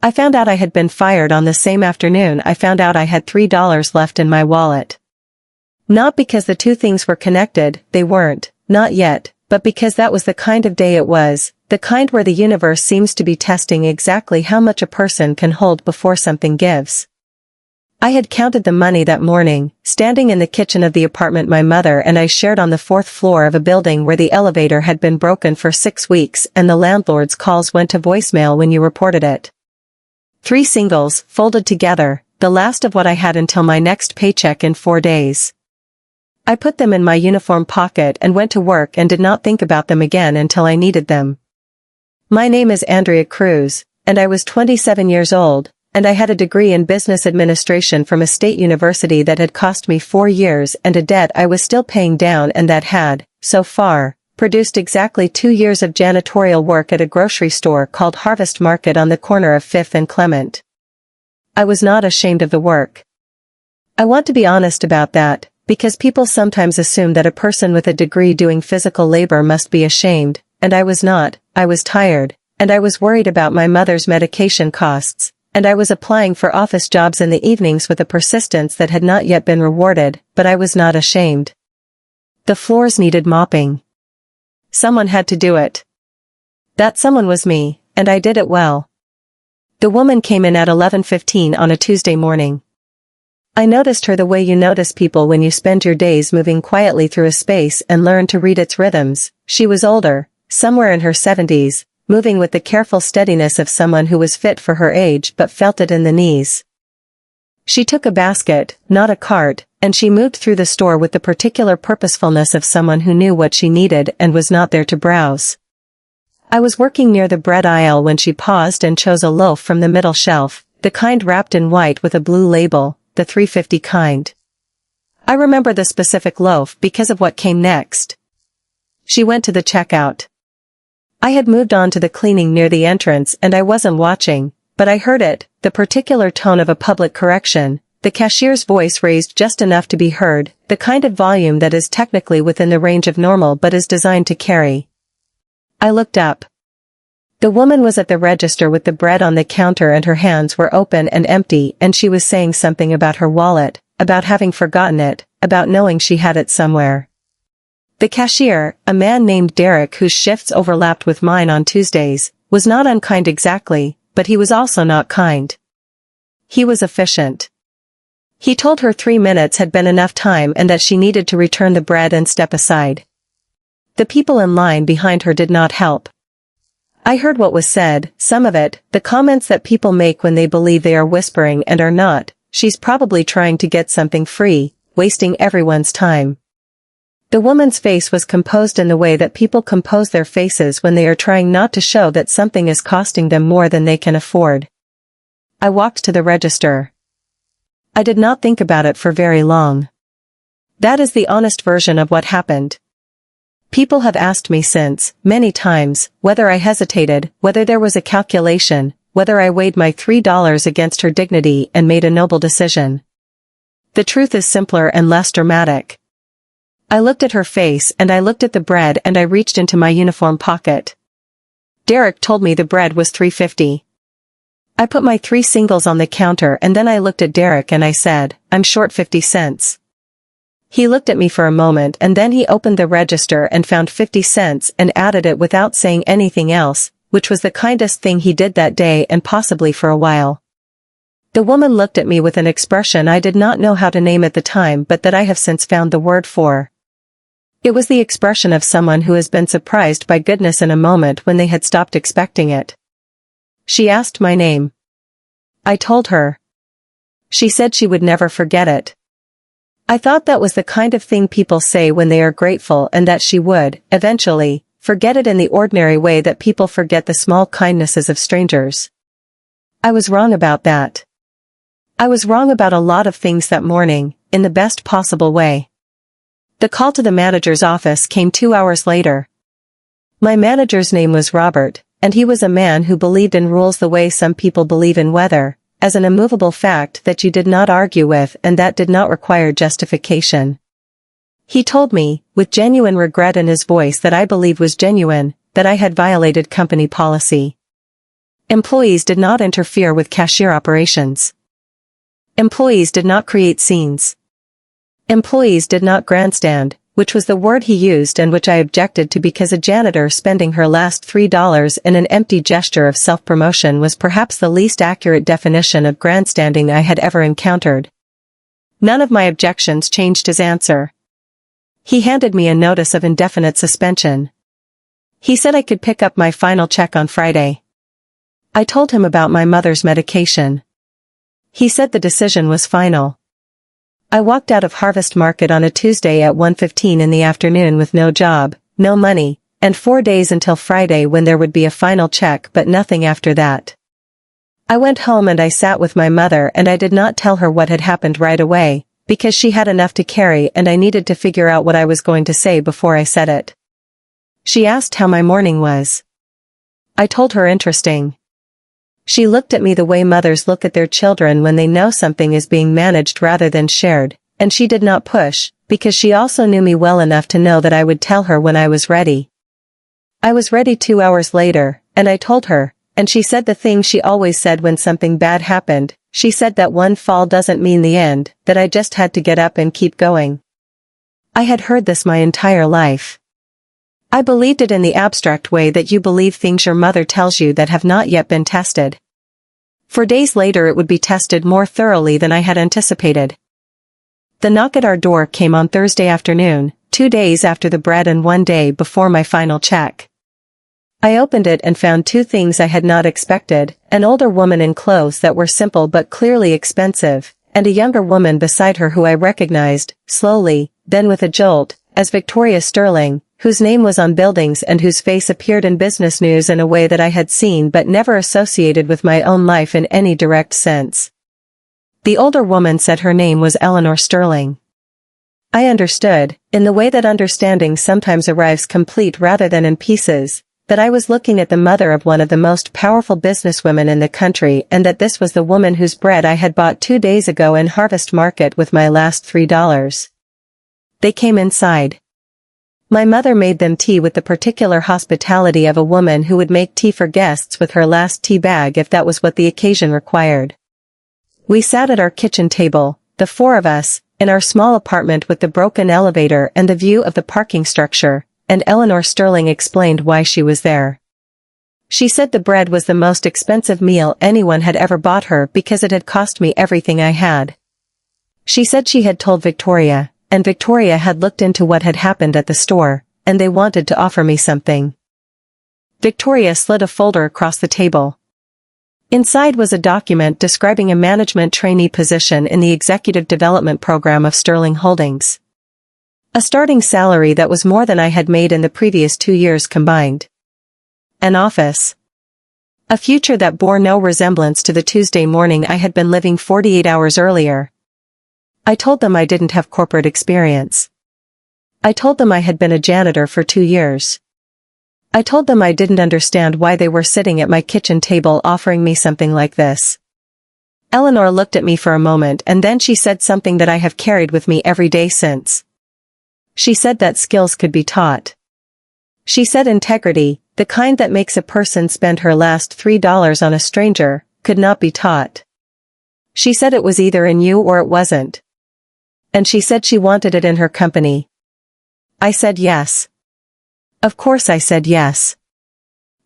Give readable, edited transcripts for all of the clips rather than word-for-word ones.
I found out I had been fired on the same afternoon I found out I had $3 left in my wallet. Not because the two things were connected, they weren't, not yet, but because that was the kind of day it was, the kind where the universe seems to be testing exactly how much a person can hold before something gives. I had counted the money that morning, standing in the kitchen of the apartment my mother and I shared on the 4th floor of a building where the elevator had been broken for 6 weeks and the landlord's calls went to voicemail when you reported it. 3 singles, folded together, the last of what I had until my next paycheck in 4 days. I put them in my uniform pocket and went to work and did not think about them again until I needed them. My name is Andrea Cruz, and I was 27 years old, and I had a degree in business administration from a state university that had cost me 4 years and a debt I was still paying down and that had, so far, produced exactly 2 years of janitorial work at a grocery store called Harvest Market on the corner of 5th and Clement. I was not ashamed of the work. I want to be honest about that, because people sometimes assume that a person with a degree doing physical labor must be ashamed, and I was not. I was tired, and I was worried about my mother's medication costs, and I was applying for office jobs in the evenings with a persistence that had not yet been rewarded, but I was not ashamed. The floors needed mopping. Someone had to do it. That someone was me, and I did it well. The woman came in at 11:15 on a Tuesday morning. I noticed her the way you notice people when you spend your days moving quietly through a space and learn to read its rhythms. She was older, somewhere in her 70s, moving with the careful steadiness of someone who was fit for her age but felt it in the knees. She took a basket, not a cart, and she moved through the store with the particular purposefulness of someone who knew what she needed and was not there to browse. I was working near the bread aisle when she paused and chose a loaf from the middle shelf, the kind wrapped in white with a blue label, the 350 kind. I remember the specific loaf because of what came next. She went to the checkout. I had moved on to the cleaning near the entrance and I wasn't watching, but I heard it, the particular tone of a public correction, the cashier's voice raised just enough to be heard, the kind of volume that is technically within the range of normal but is designed to carry. I looked up. The woman was at the register with the bread on the counter and her hands were open and empty and she was saying something about her wallet, about having forgotten it, about knowing she had it somewhere. The cashier, a man named Derek whose shifts overlapped with mine on Tuesdays, was not unkind exactly, but he was also not kind. He was efficient. He told her 3 minutes had been enough time and that she needed to return the bread and step aside. The people in line behind her did not help. I heard what was said, some of it, the comments that people make when they believe they are whispering and are not. She's probably trying to get something free, wasting everyone's time. The woman's face was composed in the way that people compose their faces when they are trying not to show that something is costing them more than they can afford. I walked to the register. I did not think about it for very long. That is the honest version of what happened. People have asked me since, many times, whether I hesitated, whether there was a calculation, whether I weighed my $3 against her dignity and made a noble decision. The truth is simpler and less dramatic. I looked at her face and I looked at the bread and I reached into my uniform pocket. Derek told me the bread was $3.50. I put my 3 singles on the counter and then I looked at Derek and I said, I'm short 50 cents. He looked at me for a moment and then he opened the register and found 50 cents and added it without saying anything else, which was the kindest thing he did that day and possibly for a while. The woman looked at me with an expression I did not know how to name at the time but that I have since found the word for. It was the expression of someone who has been surprised by goodness in a moment when they had stopped expecting it. She asked my name. I told her. She said she would never forget it. I thought that was the kind of thing people say when they are grateful and that she would, eventually, forget it in the ordinary way that people forget the small kindnesses of strangers. I was wrong about that. I was wrong about a lot of things that morning, in the best possible way. The call to the manager's office came 2 hours later. My manager's name was Robert, and he was a man who believed in rules the way some people believe in weather, as an immovable fact that you did not argue with and that did not require justification. He told me, with genuine regret in his voice that I believe was genuine, that I had violated company policy. Employees did not interfere with cashier operations. Employees did not create scenes. Employees did not grandstand, which was the word he used and which I objected to because a janitor spending her last $3 in an empty gesture of self-promotion was perhaps the least accurate definition of grandstanding I had ever encountered. None of my objections changed his answer. He handed me a notice of indefinite suspension. He said I could pick up my final check on Friday. I told him about my mother's medication. He said the decision was final. I walked out of Harvest Market on a Tuesday at 1:15 in the afternoon with no job, no money, and 4 days until Friday when there would be a final check but nothing after that. I went home and I sat with my mother and I did not tell her what had happened right away, because she had enough to carry and I needed to figure out what I was going to say before I said it. She asked how my morning was. I told her interesting. She looked at me the way mothers look at their children when they know something is being managed rather than shared, and she did not push, because she also knew me well enough to know that I would tell her when I was ready. I was ready 2 hours later, and I told her, and she said the thing she always said when something bad happened. She said that one fall doesn't mean the end, that I just had to get up and keep going. I had heard this my entire life. I believed it in the abstract way that you believe things your mother tells you that have not yet been tested. For days later it would be tested more thoroughly than I had anticipated. The knock at our door came on Thursday afternoon, 2 days after the bread and 1 day before my final check. I opened it and found 2 things I had not expected, an older woman in clothes that were simple but clearly expensive, and a younger woman beside her who I recognized, slowly, then with a jolt, as Victoria Sterling, whose name was on buildings and whose face appeared in business news in a way that I had seen but never associated with my own life in any direct sense. The older woman said her name was Eleanor Sterling. I understood, in the way that understanding sometimes arrives complete rather than in pieces, that I was looking at the mother of one of the most powerful businesswomen in the country and that this was the woman whose bread I had bought 2 days ago in Harvest Market with my last $3. They came inside. My mother made them tea with the particular hospitality of a woman who would make tea for guests with her last tea bag if that was what the occasion required. We sat at our kitchen table, the 4 of us, in our small apartment with the broken elevator and the view of the parking structure, and Eleanor Sterling explained why she was there. She said the bread was the most expensive meal anyone had ever bought her because it had cost me everything I had. She said she had told Victoria, and Victoria had looked into what had happened at the store, and they wanted to offer me something. Victoria slid a folder across the table. Inside was a document describing a management trainee position in the executive development program of Sterling Holdings. A starting salary that was more than I had made in the previous 2 years combined. An office. A future that bore no resemblance to the Tuesday morning I had been living 48 hours earlier. I told them I didn't have corporate experience. I told them I had been a janitor for 2 years. I told them I didn't understand why they were sitting at my kitchen table offering me something like this. Eleanor looked at me for a moment and then she said something that I have carried with me every day since. She said that skills could be taught. She said integrity, the kind that makes a person spend her last $3 on a stranger, could not be taught. She said it was either in you or it wasn't. And she said she wanted it in her company. I said yes. Of course I said yes.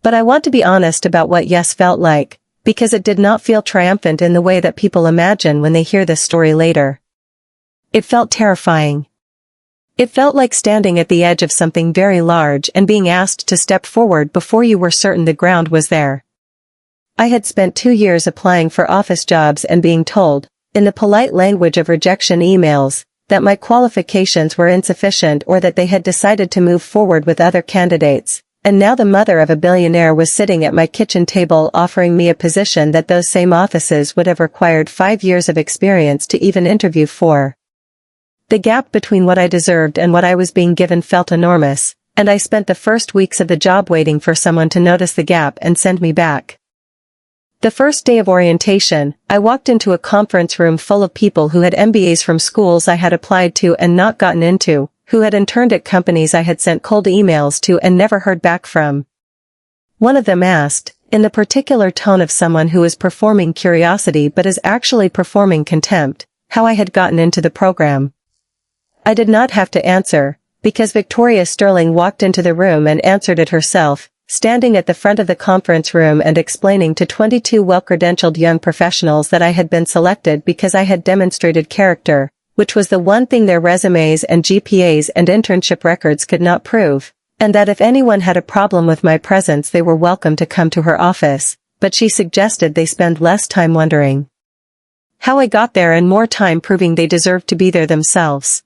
But I want to be honest about what yes felt like, because it did not feel triumphant in the way that people imagine when they hear this story later. It felt terrifying. It felt like standing at the edge of something very large and being asked to step forward before you were certain the ground was there. I had spent 2 years applying for office jobs and being told, in the polite language of rejection emails, that my qualifications were insufficient or that they had decided to move forward with other candidates, and now the mother of a billionaire was sitting at my kitchen table offering me a position that those same offices would have required 5 years of experience to even interview for. The gap between what I deserved and what I was being given felt enormous, and I spent the first weeks of the job waiting for someone to notice the gap and send me back. The first day of orientation, I walked into a conference room full of people who had MBAs from schools I had applied to and not gotten into, who had interned at companies I had sent cold emails to and never heard back from. One of them asked, in the particular tone of someone who is performing curiosity but is actually performing contempt, how I had gotten into the program. I did not have to answer, because Victoria Sterling walked into the room and answered it herself, standing at the front of the conference room and explaining to 22 well-credentialed young professionals that I had been selected because I had demonstrated character, which was the one thing their resumes and GPAs and internship records could not prove, and that if anyone had a problem with my presence they were welcome to come to her office, but she suggested they spend less time wondering how I got there and more time proving they deserved to be there themselves.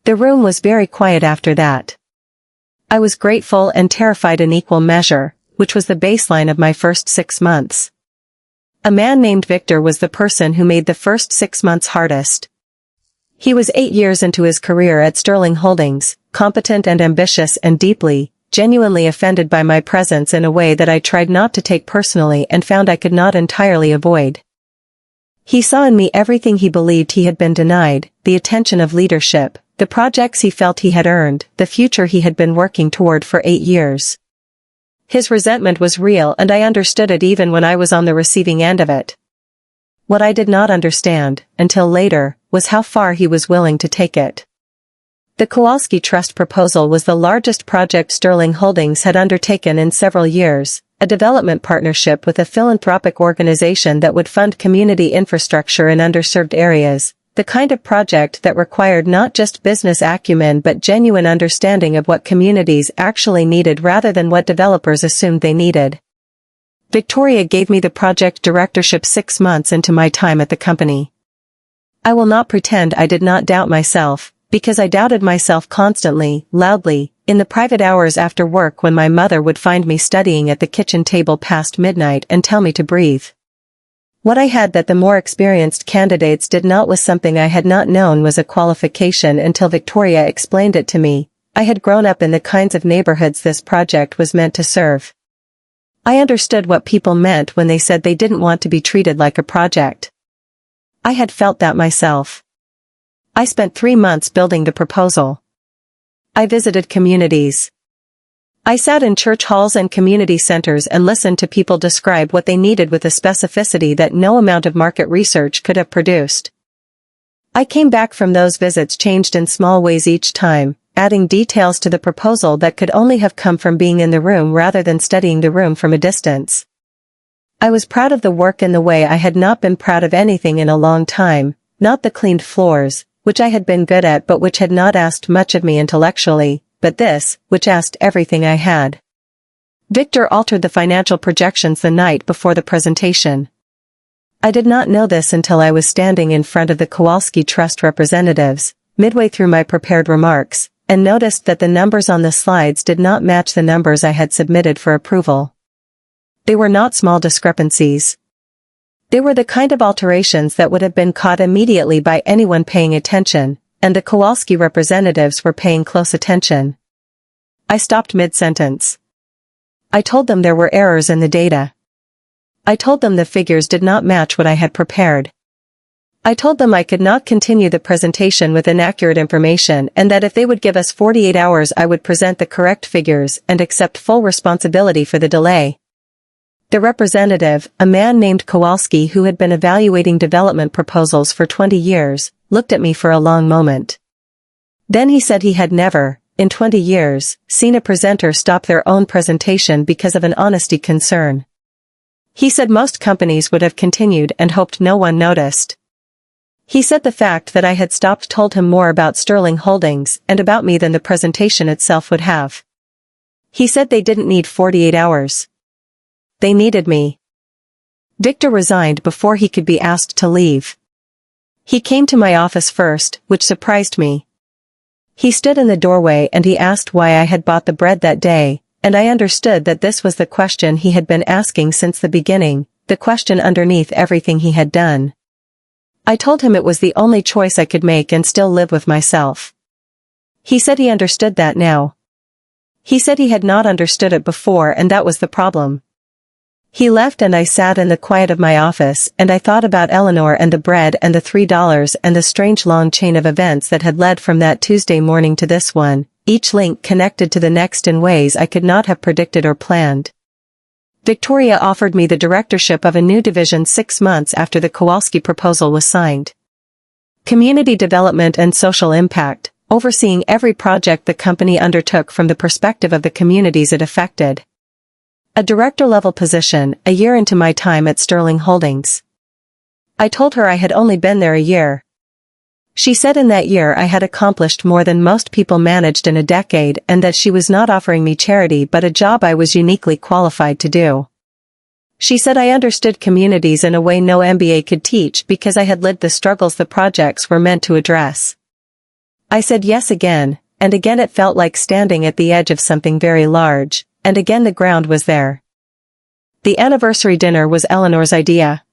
The room was very quiet after that. I was grateful and terrified in equal measure, which was the baseline of my first 6 months. A man named Victor was the person who made the first 6 months hardest. He was 8 years into his career at Sterling Holdings, competent and ambitious and deeply, genuinely offended by my presence in a way that I tried not to take personally and found I could not entirely avoid. He saw in me everything he believed he had been denied, the attention of leadership, the projects he felt he had earned, the future he had been working toward for 8 years. His resentment was real and I understood it even when I was on the receiving end of it. What I did not understand, until later, was how far he was willing to take it. The Kowalski Trust proposal was the largest project Sterling Holdings had undertaken in several years, a development partnership with a philanthropic organization that would fund community infrastructure in underserved areas, the kind of project that required not just business acumen but genuine understanding of what communities actually needed rather than what developers assumed they needed. Victoria gave me the project directorship 6 months into my time at the company. I will not pretend I did not doubt myself, because I doubted myself constantly, loudly, in the private hours after work when my mother would find me studying at the kitchen table past midnight and tell me to breathe. What I had that the more experienced candidates did not was something I had not known was a qualification until Victoria explained it to me. I had grown up in the kinds of neighborhoods this project was meant to serve. I understood what people meant when they said they didn't want to be treated like a project. I had felt that myself. I spent 3 months building the proposal. I visited communities. I sat in church halls and community centers and listened to people describe what they needed with a specificity that no amount of market research could have produced. I came back from those visits changed in small ways each time, adding details to the proposal that could only have come from being in the room rather than studying the room from a distance. I was proud of the work in the way I had not been proud of anything in a long time, not the cleaned floors, which I had been good at but which had not asked much of me intellectually, but this, which asked everything I had. Victor altered the financial projections the night before the presentation. I did not know this until I was standing in front of the Kowalski Trust representatives, midway through my prepared remarks, and noticed that the numbers on the slides did not match the numbers I had submitted for approval. They were not small discrepancies. They were the kind of alterations that would have been caught immediately by anyone paying attention, and the Kowalski representatives were paying close attention. I stopped mid-sentence. I told them there were errors in the data. I told them the figures did not match what I had prepared. I told them I could not continue the presentation with inaccurate information and that if they would give us 48 hours I would present the correct figures and accept full responsibility for the delay. The representative, a man named Kowalski who had been evaluating development proposals for 20 years, looked at me for a long moment. Then he said he had never, in 20 years, seen a presenter stop their own presentation because of an honesty concern. He said most companies would have continued and hoped no one noticed. He said the fact that I had stopped told him more about Sterling Holdings and about me than the presentation itself would have. He said they didn't need 48 hours. They needed me. Victor resigned before he could be asked to leave. He came to my office first, which surprised me. He stood in the doorway and he asked why I had bought the bread that day, and I understood that this was the question he had been asking since the beginning, the question underneath everything he had done. I told him it was the only choice I could make and still live with myself. He said he understood that now. He said he had not understood it before and that was the problem. He left and I sat in the quiet of my office and I thought about Eleanor and the bread and the $3 and the strange long chain of events that had led from that Tuesday morning to this one, each link connected to the next in ways I could not have predicted or planned. Victoria offered me the directorship of a new division 6 months after the Kowalski proposal was signed. Community development and social impact, overseeing every project the company undertook from the perspective of the communities it affected. A director-level position, a year into my time at Sterling Holdings. I told her I had only been there a year. She said in that year I had accomplished more than most people managed in a decade and that she was not offering me charity but a job I was uniquely qualified to do. She said I understood communities in a way no MBA could teach because I had lived the struggles the projects were meant to address. I said yes again, and again it felt like standing at the edge of something very large, and again the ground was there. The anniversary dinner was Eleanor's idea.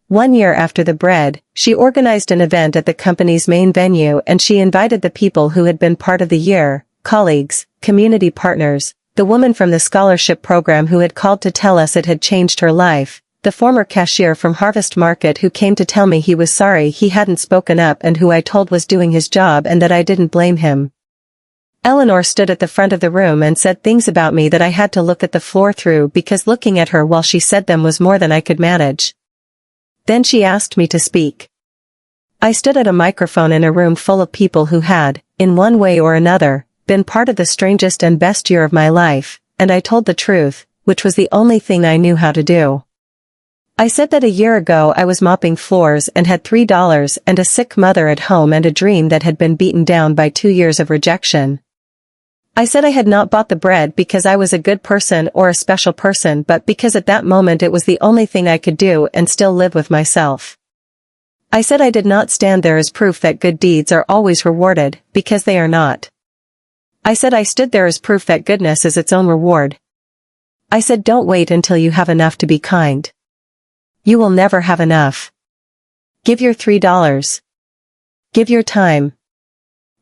1 year after the bread, she organized an event at the company's main venue and she invited the people who had been part of the year, colleagues, community partners, the woman from the scholarship program who had called to tell us it had changed her life, the former cashier from Harvest Market who came to tell me he was sorry he hadn't spoken up and who I told was doing his job and that I didn't blame him. Eleanor stood at the front of the room and said things about me that I had to look at the floor through because looking at her while she said them was more than I could manage. Then she asked me to speak. I stood at a microphone in a room full of people who had, in one way or another, been part of the strangest and best year of my life, and I told the truth, which was the only thing I knew how to do. I said that a year ago I was mopping floors and had $3 and a sick mother at home and a dream that had been beaten down by 2 years of rejection. I said I had not bought the bread because I was a good person or a special person but because at that moment it was the only thing I could do and still live with myself. I said I did not stand there as proof that good deeds are always rewarded, because they are not. I said I stood there as proof that goodness is its own reward. I said don't wait until you have enough to be kind. You will never have enough. Give your $3. Give your time.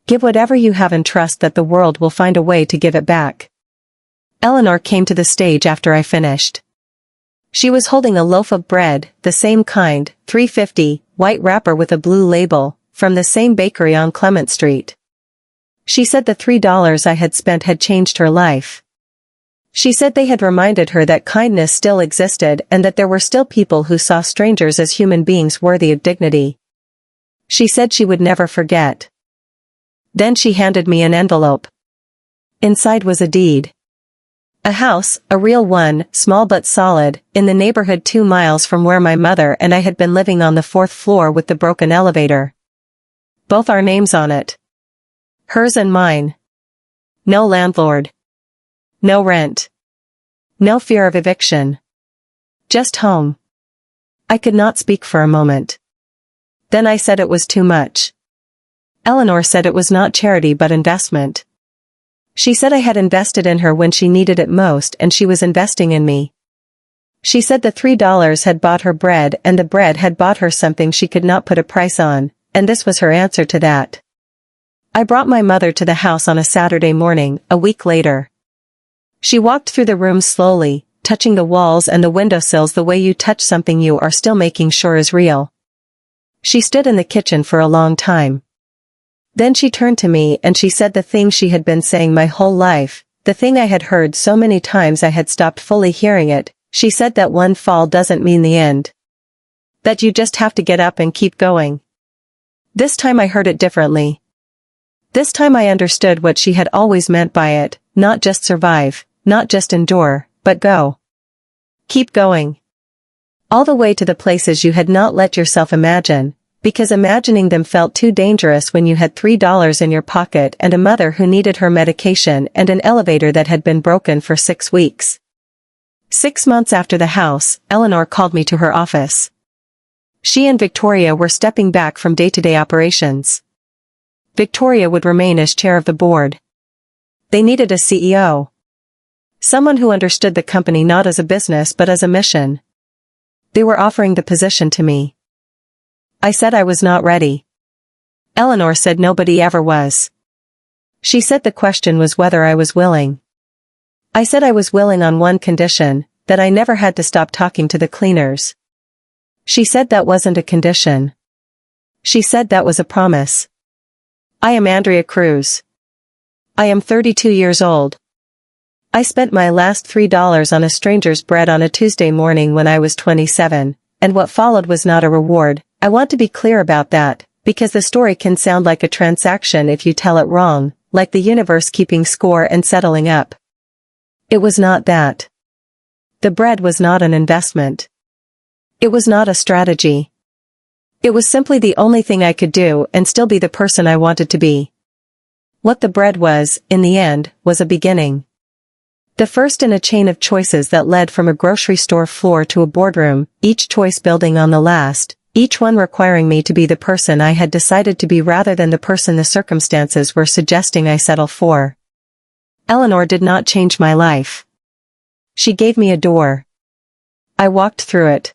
Give whatever you have and trust that the world will find a way to give it back. Eleanor came to the stage after I finished. She was holding a loaf of bread, the same kind, $3.50, white wrapper with a blue label, from the same bakery on Clement Street. She said the $3 I had spent had changed her life. She said they had reminded her that kindness still existed and that there were still people who saw strangers as human beings worthy of dignity. She said she would never forget. Then she handed me an envelope. Inside was a deed. A house, a real one, small but solid, in the neighborhood 2 miles from where my mother and I had been living on the 4th floor with the broken elevator. Both our names on it. Hers and mine. No landlord. No rent. No fear of eviction. Just home. I could not speak for a moment. Then I said it was too much. Eleanor said it was not charity but investment. She said I had invested in her when she needed it most and she was investing in me. She said the $3 had bought her bread and the bread had bought her something she could not put a price on, and this was her answer to that. I brought my mother to the house on a Saturday morning, a week later. She walked through the room slowly, touching the walls and the windowsills the way you touch something you are still making sure is real. She stood in the kitchen for a long time. Then she turned to me and she said the thing she had been saying my whole life, the thing I had heard so many times I had stopped fully hearing it. She said that one fall doesn't mean the end. That you just have to get up and keep going. This time I heard it differently. This time I understood what she had always meant by it, not just survive, not just endure, but go. Keep going. All the way to the places you had not let yourself imagine, because imagining them felt too dangerous when you had $3 in your pocket and a mother who needed her medication and an elevator that had been broken for 6 weeks. 6 months after the house, Eleanor called me to her office. She and Victoria were stepping back from day-to-day operations. Victoria would remain as chair of the board. They needed a CEO. Someone who understood the company not as a business but as a mission. They were offering the position to me. I said I was not ready. Eleanor said nobody ever was. She said the question was whether I was willing. I said I was willing on one condition, that I never had to stop talking to the cleaners. She said that wasn't a condition. She said that was a promise. I am Andrea Cruz. I am 32 years old. I spent my last $3 on a stranger's bread on a Tuesday morning when I was 27, and what followed was not a reward. I want to be clear about that, because the story can sound like a transaction if you tell it wrong, like the universe keeping score and settling up. It was not that. The bread was not an investment. It was not a strategy. It was simply the only thing I could do and still be the person I wanted to be. What the bread was, in the end, was a beginning. The first in a chain of choices that led from a grocery store floor to a boardroom, each choice building on the last, each one requiring me to be the person I had decided to be rather than the person the circumstances were suggesting I settle for. Eleanor did not change my life. She gave me a door. I walked through it.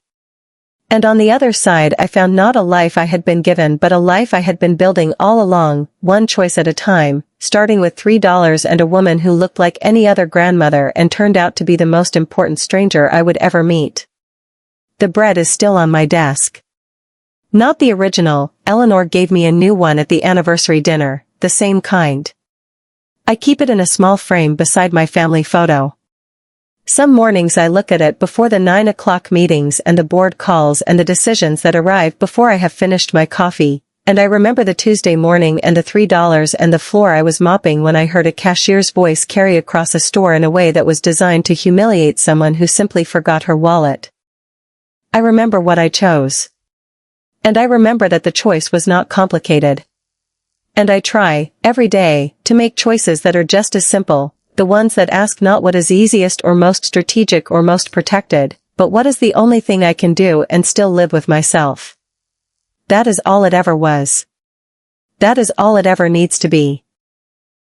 And on the other side I found not a life I had been given but a life I had been building all along, one choice at a time, starting with $3 and a woman who looked like any other grandmother and turned out to be the most important stranger I would ever meet. The bread is still on my desk. Not the original, Eleanor gave me a new one at the anniversary dinner, the same kind. I keep it in a small frame beside my family photo. Some mornings I look at it before the 9 o'clock meetings and the board calls and the decisions that arrive before I have finished my coffee, and I remember the Tuesday morning and the $3 and the floor I was mopping when I heard a cashier's voice carry across a store in a way that was designed to humiliate someone who simply forgot her wallet. I remember what I chose. And I remember that the choice was not complicated. And I try, every day, to make choices that are just as simple, the ones that ask not what is easiest or most strategic or most protected, but what is the only thing I can do and still live with myself. That is all it ever was. That is all it ever needs to be.